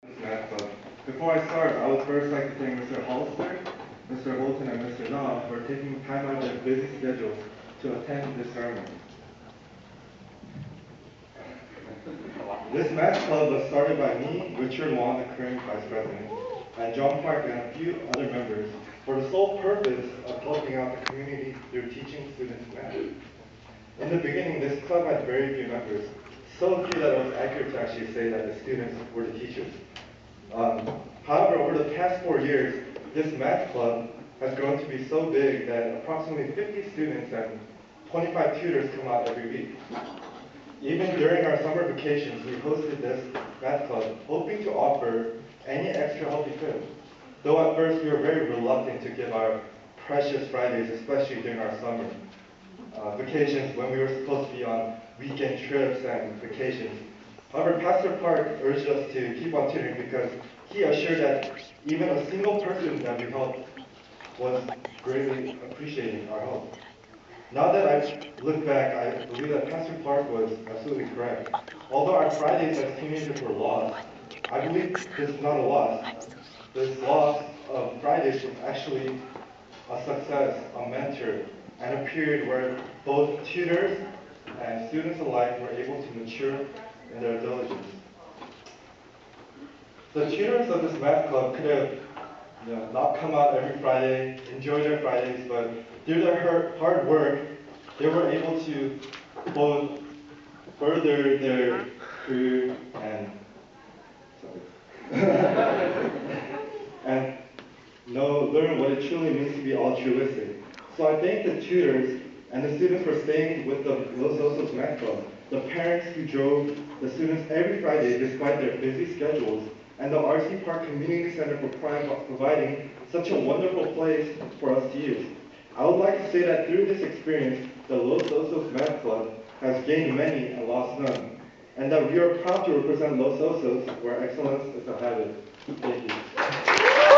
Math Club. Before I start, I would first like to thank Mr. Hollister, Mr. Holton, and Mr. Na for taking time out of their busy schedules to attend this ceremony. This math club was started by me, Richard Wong, the current vice president, and John Park and a few other members for the sole purpose of helping out the community through teaching students math. In the beginning, this club had very few members, so few that it was accurate to actually say that the students were the teachers. However, over the past 4 years, this math club has grown to be so big that approximately 50 students and 25 tutors come out every week. Even during our summer vacations, we hosted this math club, hoping to offer any extra help we could. Though at first we were very reluctant to give our precious Fridays, especially during our summer vacations when we were supposed to be on weekend trips and vacations. However, Pastor Park urged us to keep on tutoring because he assured that even a single person that we helped was greatly appreciating our help. Now that I look back, I believe that Pastor Park was absolutely correct. Although our Fridays as teenagers were lost, I believe this is not a loss. This loss of Fridays was actually a success, a mentor, and a period where both tutors and students alike were able to mature in their diligence. The tutors of this math club could have not come out every Friday, enjoy their Fridays, but through their hard work, they were able to both further their career and and learn what it truly means to be altruistic. So I thank the tutors and the students for staying with the Los Osos Math Club, the parents who drove the students every Friday despite their busy schedules, and the RC Park Community Center for providing such a wonderful place for us to use. I would like to say that through this experience, the Los Osos Math Club has gained many and lost none, and that we are proud to represent Los Osos where excellence is a habit. Thank you.